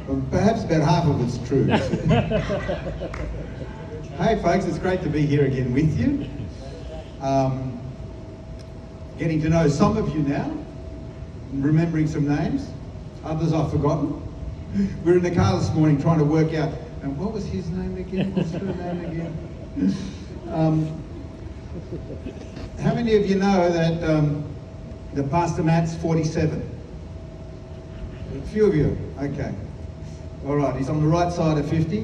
Well, perhaps about half of it's true. Hey folks, it's great to be here again with you. Getting to know some of you now, remembering some names, others I've forgotten. We were in the car this morning trying to work out, and what was his name again? What's her name again? How many of you know that Pastor Matt's 47? A few of you, okay. All right, he's on the right side of 50.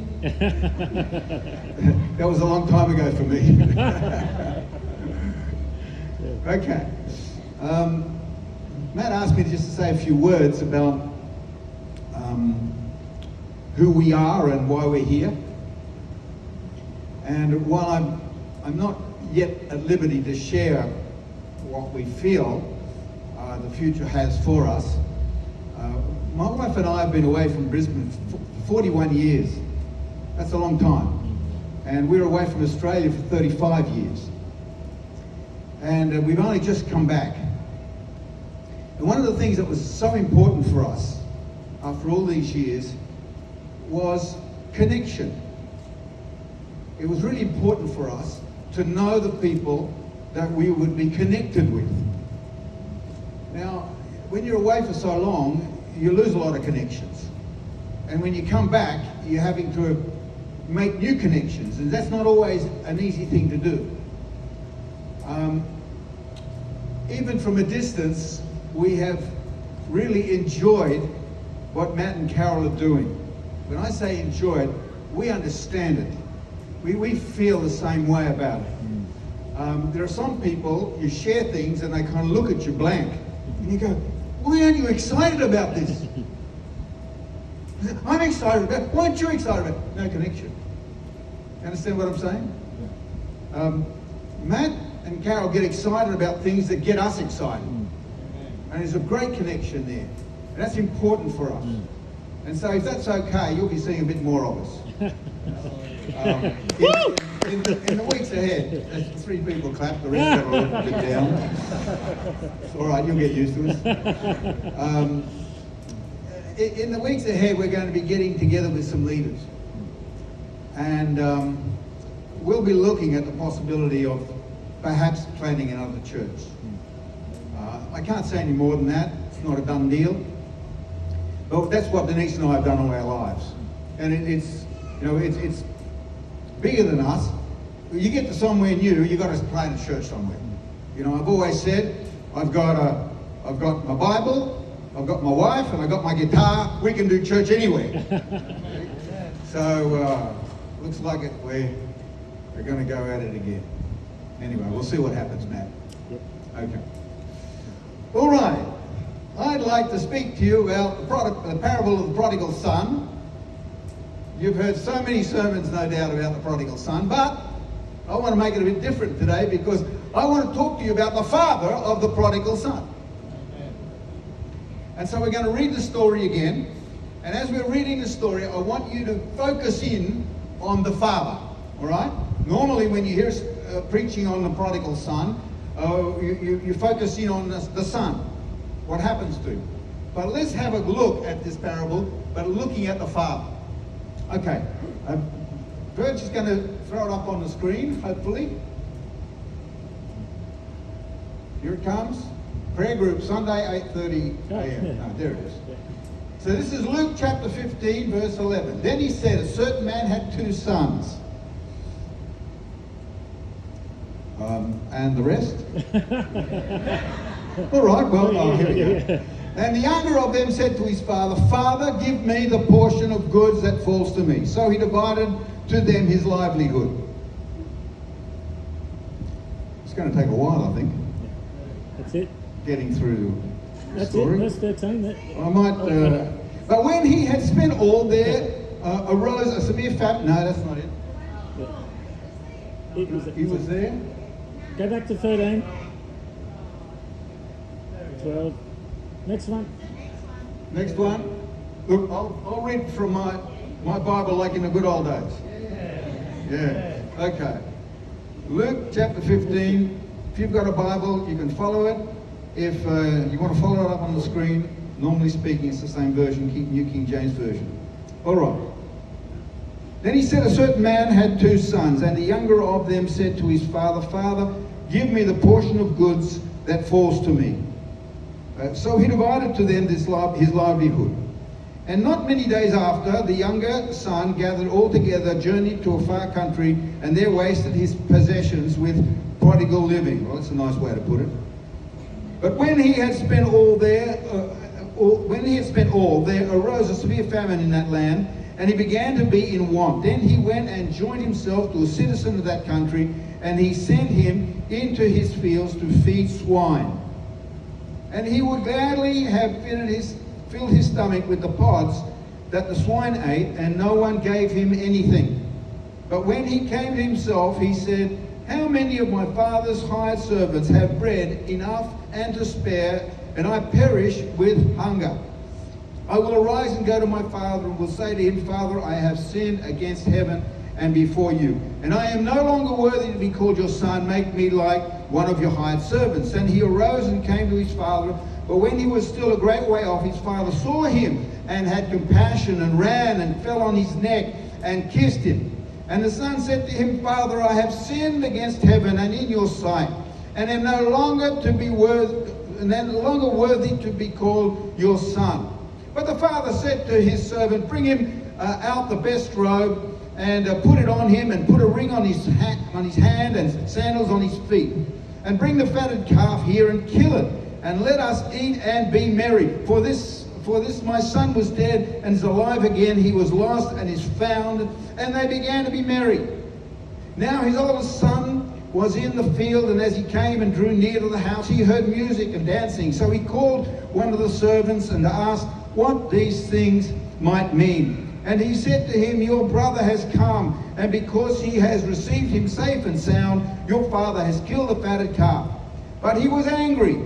That was a long time ago for me. Okay. Matt asked me just to say a few words about who we are and why we're here. And while I'm not yet at liberty to share what we feel the future has for us, my wife and I have been away from Brisbane for 41 years. That's a long time. And we were away from Australia for 35 years. And we've only just come back. And one of the things that was so important for us after all these years was connection. It was really important for us to know the people that we would be connected with. Now, when you're away for so long, you lose a lot of connections. And when you come back, you're having to make new connections, and that's not always an easy thing to do. Even from a distance, we have really enjoyed what Matt and Carol are doing. When I say enjoyed, we understand it. We feel the same way about it. There are some people, you share things and they kind of look at you blank, and you go, why aren't you excited about this? I'm excited about it. Why aren't you excited about it? No connection. You understand what I'm saying? Matt and Carol get excited about things that get us excited. And there's a great connection there. And that's important for us. And so if that's okay, you'll be seeing a bit more of us. In the weeks ahead, as 3 people clap, the rest got a little bit down. It's all right, you'll get used to it. In the weeks ahead, we're going to be getting together with some leaders. And we'll be looking at the possibility of perhaps planting another church. I can't say any more than that. It's not a done deal. But that's what Denise and I have done all our lives. And it's bigger than us. You get to somewhere new, you've got to plant a church somewhere. You know, I've always said, I've got my Bible, I've got my wife, and I've got my guitar. We can do church anywhere. So, looks like we're going to go at it again. Anyway, we'll see what happens, Matt. Yep. Okay. All right. I'd like to speak to you about the parable of the prodigal son. You've heard so many sermons, no doubt, about the prodigal son, but I want to make it a bit different today because I want to talk to you about the father of the prodigal son. And so we're going to read the story again. And as we're reading the story, I want you to focus in on the father, all right? Normally when you hear preaching on the prodigal son, you focus in on the son, what happens to him. But let's have a look at this parable, but looking at the father. Okay, Bert's is going to throw it up on the screen, hopefully. Here it comes. Prayer group, Sunday, 8:30 a.m. Oh, there it is. So this is Luke chapter 15, verse 11. Then he said, a certain man had 2 sons. And the rest? All right, well, here we go. And the younger of them said to his father, Father, give me the portion of goods that falls to me. So he divided to them his livelihood. It's going to take a while, I think. That's it. Getting through the That's story. it. Verse 13. I might. But when he had spent all, there arose a severe famine. No, that's not it. He was there. Go back to 13. 12. Next one. Next one. Look, I'll read from my Bible like in the good old days. Yeah. Okay. Luke chapter 15. If you've got a Bible, you can follow it. If you want to follow it up on the screen, normally speaking, it's the same version, New King James Version. All right. Then he said, a certain man had 2 sons, and the younger of them said to his father, Father, give me the portion of goods that falls to me. So he divided to them his livelihood. And not many days after, the younger son gathered all together, journeyed to a far country, and there wasted his possessions with prodigal living. Well, that's a nice way to put it. But when he had spent all, there arose a severe famine in that land, and he began to be in want. Then he went and joined himself to a citizen of that country, and he sent him into his fields to feed swine. And he would gladly have filled his stomach with the pods that the swine ate, and no one gave him anything. But when he came to himself, he said, how many of my father's hired servants have bread enough and to spare, and I perish with hunger? I will arise and go to my father, and will say to him, Father, I have sinned against heaven and before you, and I am no longer worthy to be called your son. Make me like one of your hired servants. And he arose and came to his father. But when he was still a great way off, his father saw him and had compassion, and ran and fell on his neck and kissed him. And the son said to him, Father, I have sinned against heaven and in your sight, and am no longer worthy to be called your son. But the father said to his servant, bring him out the best robe, and put it on him, and put a ring on his hand and sandals on his feet. And bring the fatted calf here and kill it, and let us eat and be merry. For this my son was dead and is alive again. He was lost and is found. And they began to be merry. Now his oldest son was in the field, and as he came and drew near to the house, he heard music and dancing. So he called one of the servants and asked what these things might mean. And he said to him, your brother has come, and because he has received him safe and sound, your father has killed the fatted calf. But he was angry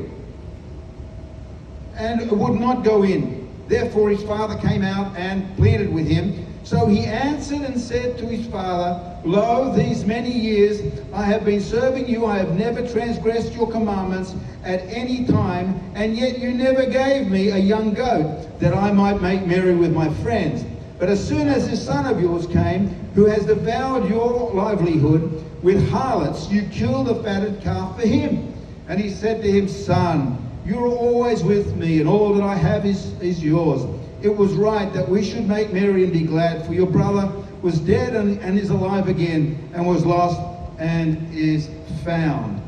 and would not go in. Therefore his father came out and pleaded with him. So he answered and said to his father, Lo, these many years I have been serving you. I have never transgressed your commandments at any time, and yet you never gave me a young goat that I might make merry with my friends. But as soon as this son of yours came, who has devoured your livelihood with harlots, you killed the fatted calf for him. And he said to him, Son, you are always with me, and all that I have is yours. It was right that we should make merry and be glad, for your brother was dead and is alive again, and was lost and is found.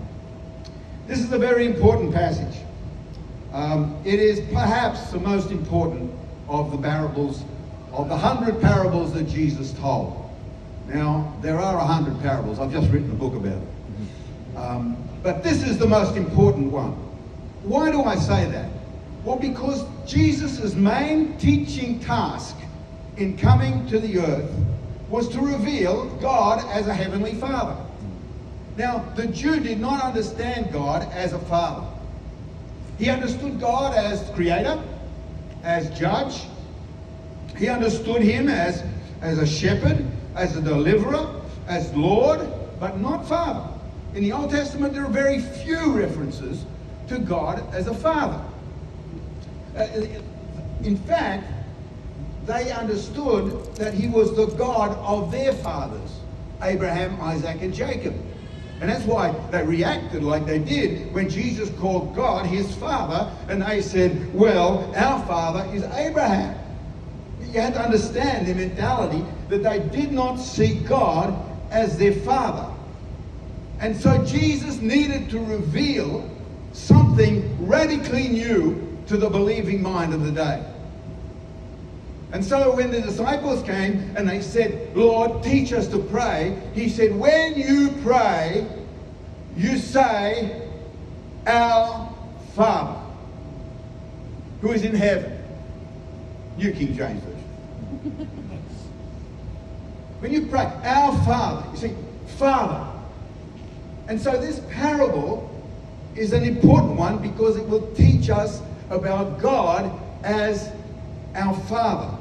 This is a very important passage. It is perhaps the most important of the parables, of the 100 parables that Jesus told. Now, there are 100 parables. I've just written a book about it. But this is the most important one. Why do I say that? Well, because Jesus' main teaching task in coming to the earth was to reveal God as a heavenly Father. Now, the Jew did not understand God as a father. He understood God as creator, as judge. He understood him as a shepherd, as a deliverer, as Lord, but not Father. In the Old Testament, there are very few references to God as a father. In fact, they understood that he was the God of their fathers, Abraham, Isaac, and Jacob. And that's why they reacted like they did when Jesus called God his father, and they said, well, our father is Abraham. You had to understand the mentality that they did not see God as their father. And so Jesus needed to reveal something radically new to the believing mind of the day. And so when the disciples came and they said, Lord, teach us to pray, he said, when you pray, you say, our Father, who is in heaven. New King James Version. When you pray, our Father, you say, Father. And so this parable is an important one because it will teach us about God as our Father.